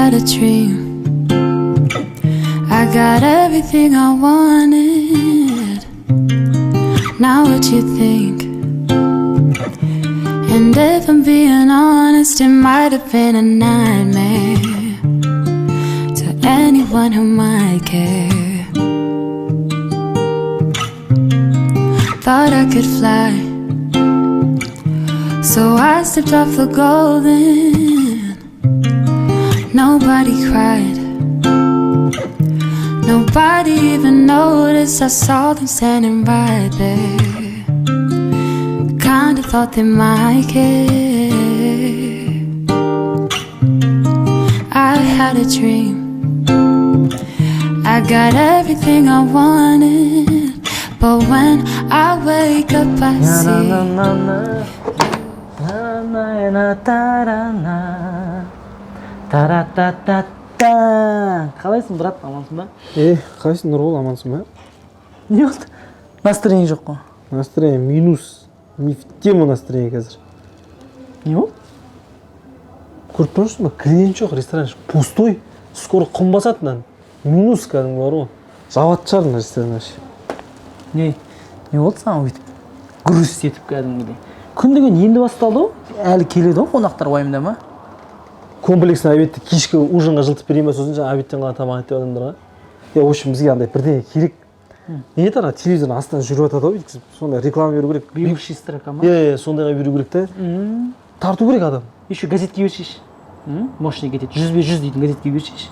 had a dream. I got everything I wanted. Now what you think? And if I'm being honest, it might have been a nightmare to anyone who might care. Thought I could fly, so I stepped off the golden. Nobody cried, nobody even noticed. I saw them standing right there. Kinda thought they might care. I had a dream, I got everything I wanted, but when I wake up I see. Қалайсың, брат, амансың ба? Қайсың, Нұрбол, амансың ба? Не болды? Настроение жоқ қой. Настроение минус. Не в тему настроение қазір. Не болды? Көріп тұрсың ба? Клиент жоқ, ресторан пустой. Скоро құм басатынан. Минус кәдімгі бар ғой. Жабатын шығар мына ресторан вообще. Не болды саған өйтіп? Груз етіп кәдімгідей. Күн деген енді басталды ғой? Әлі келеді ғой қонақтар, уайымдама. Комплексный обедті кешкі ужинға жылтып берейін ба, сосын жаңа обедтен қалған тамақ ет деп адамдарға. В общем, бізге андай бірдеңе керек. Не еді ана телевизордың астынан жүріп жатады ғой, сондай реклама беру керек. Бегущий строка ма? Сондайға беру керек та. Тарту керек адам. Еще газетке берсейші. Мощный кетеді. 100/100 дейтін газетке берсейші.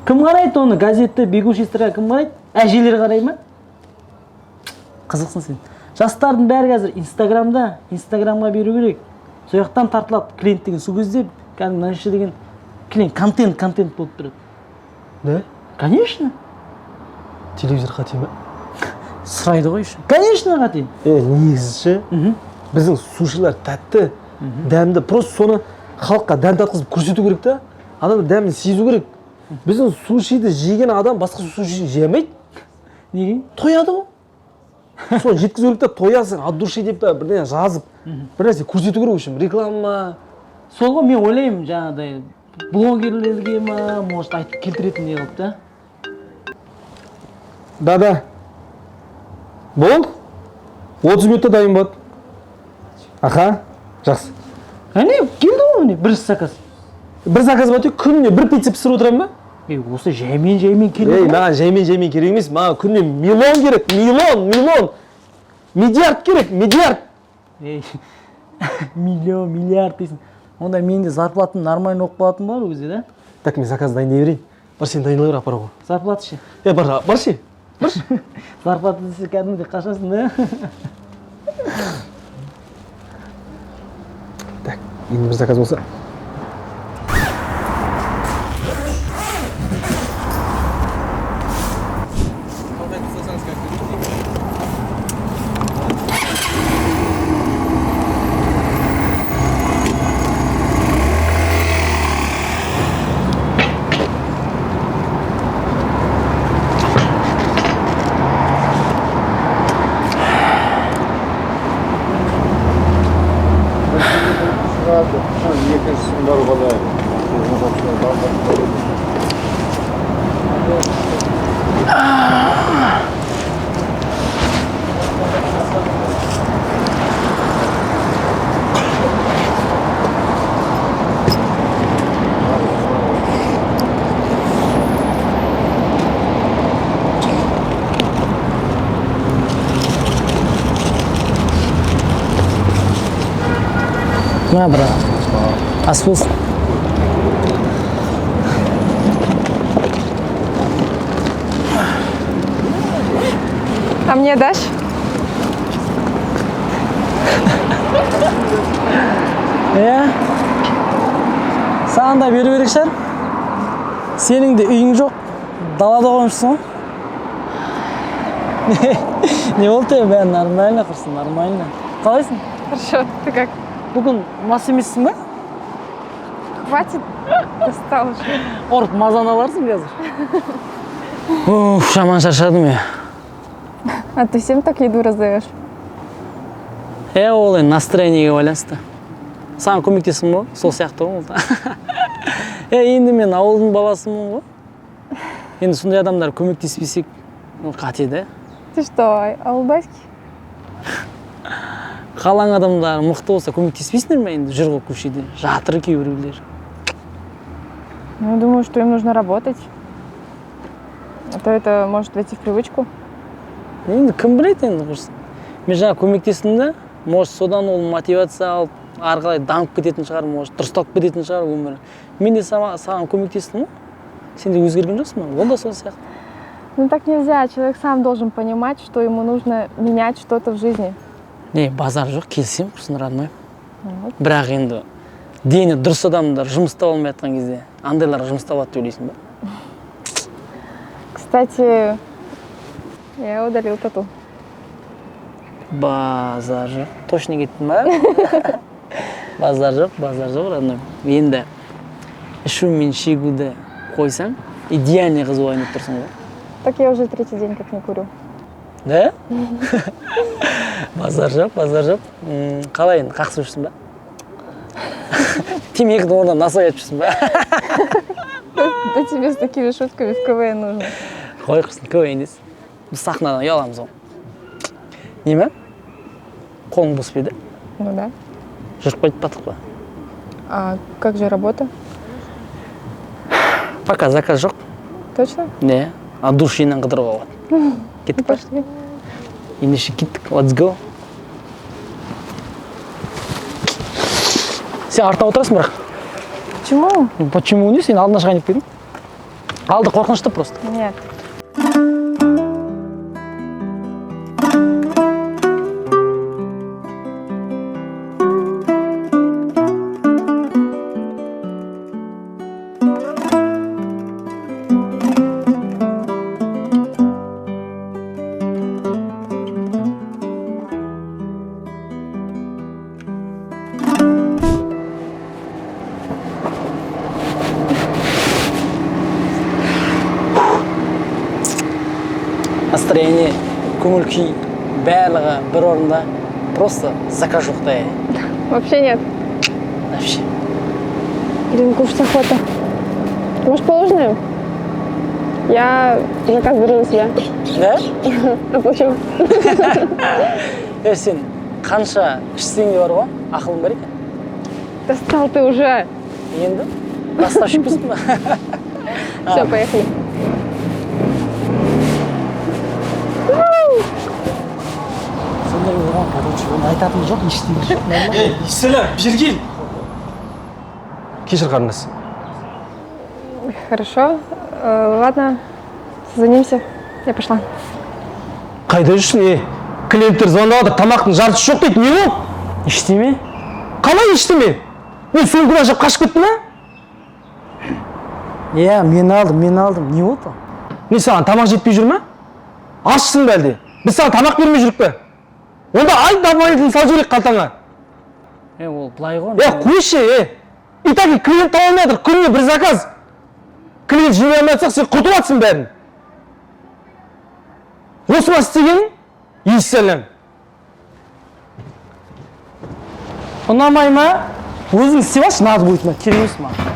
Кім қарайды оны? Газетті, бегущий строка кім қарайды? Әжелер қарай ма? Қызықсың сен. Жастардың бәрі қазір Инстаграмға беру керек. Сол жақтан тартылады клиент деген. Сол кезде кәдімгі мынанша деген клиент контент болып тұрады. Да? Конечно. Телевизор қате ма? Сұрайды ғой еще. Конечно қате. Негізі біздің сушилар тәтті, дәмді. Просто соны халыққа дәм татқызып көрсету керек та. Адам дәмін сезу керек. Біздің сушиді жеген адам басқа суши жей алмайды. Неге? Тояды ғой. Соны жеткізу керек та, тоясың, от души деп та бірдеңе жазып, бір нәрсе көрсету керек үшін. Реклама. Сол ғой, мен ойлаймын жаңағыдай блогерлерге ма, может айтып келтіретін не қылып та. Да. Болды? 30 минутта дайын болады. Аха, жақсы. Әне, келді ғой міне, бір заказ. Бір заказ болады, күніне бір пицца пісіріп отырамын ба? Осы жаймен керек. Маған жаймен керек емес, маған күніне миллион керек, миллион. Миллиард керек, миллиард. Миллиард дейсің. Онда менде зарплатым нормально оқып қалатын бар өзі, да? Так, мен заказ дайындай берейін. Бар сен дайындай бер, апара ғой. Зарплата ше? Бар ше. Зарплата десе кәдімгідей қашасың, да? Так, енді бір заказ болса. На, брат. Ас болсын. А мне дашь? Саған да беру керек шығар. Сенің де үйің жоқ, далада қоймышсың ғой. Не болды, бәрі нормально құрсын, нормально. Қалайсың? Хорошо, ты как? Бүгін мас емессің ба? Хватит? Достал уже. Ұрып мазаны аларсың қазір. Жаман шаршадым я. А ты всем так еду раздаешь? Ол енді настроениеге байланысты. Саған көмектесім ғой, сол сияқты ғой. Енді мен ауылдың баласымын ғой. Енді сондай адамдар көмектеспесек, қате да. Ты что, ауылбайский? Қалаң адамдар мықты болса көмектеспейсіңдер ме енді жүр ғой көшеде. Жатыр кейбіреулер. Ну, я думаю, что им нужно работать. А то это может войти в привычку. Енді кім біледі енді құрсын. Мен жаңа көмектестім да, может содан ол мотивация алып, ары қарай дамып кететін шығар, может дұрысталып кететін шығар өмірі. Мен де саған көмектестім ғой. Сен де өзгерген жоқсың ба? Ол да сол сияқты. Ну так нельзя, человек сам должен понимать, что ему нужно менять что-то в жизни. Не, базар жоқ, келсем, құрсын родной. Бірақ енді дені дұрыс адамдар жұмыста болмай жатқан кезде, андайлар жұмыста болады деп ойлайсың ба? Кстати, я удалил тату. Базар жоқ. Точно кеттің ба? Базар жоқ, родной. Енді ішу мен шегуді қойсаң, идеальный қыз болайын деп тұрсың ғой. Так я уже третий день как не курю. Да? Базар жоқ. Қалай енді, қақсып жүрсің ба? Темекідің орнына насой айтып жүрсің ба? Да тебе с такими шутками в КВН нужно. Қой құрсын, КВН-десің. Біз сахнадан ұяламыз ғой. Неме? Қолың бос па еді? Ну да. Жүріп қайтып баттық па? А как же работа? Пока заказ жоқ. Точно? Не, а душ жинан қыдырып алады. Кеттік па? Пошли. Ендеше кеттік, let's go. Сен артына отырасың бірақ. Почему? Почему не? Сен алдына шығайын деп келдің. Алды қорқынышты просто. Нет. Настроение, көңіл күй, барлығы бір орында. Просто заказ жоқ да. Вообще нет. Вообще. Блин, кушать охота. Может, поужинаем? Я заказ беру на себя. Да? Оплачу. Сен қанша ішсең де бар ғой, ақылың бар екен. Достал ты уже. Енді доставщикпісің ба? Все, поехали. Сондай болған, короче, оны айтатын жоқ, ештеңе жоқ. Селя, бері кел. Кешір қарындас. Хорошо. Ладно, созвонимся. Я пошла. Қайда жүрсің, клиенттер звондап жатыр, тамақтың жартысы жоқ дейді, не ол? Ештеме? Қалай ештеме? Мен сөмкені ашып қашып кеттім, а? Иә, мен алдым. Не болды? Не, саған тамақ жетпей жүр ме? Ашсың ба әлде? Біз саған тамақ бермей жүрік пе? Онда ай добавительный сал жіберейік қалтаңа. Ол былай ғой. Қойшы, и так и клиент таба алмай жатыр, күніне бір заказ. Клиент жібере алмай жатсақ, сен құтылып жатсың бәрін. Осы ма істегенің? Иссалам. Ұнамай ма? Өзің істеп алшы, надо будет ма? Керек емес маған.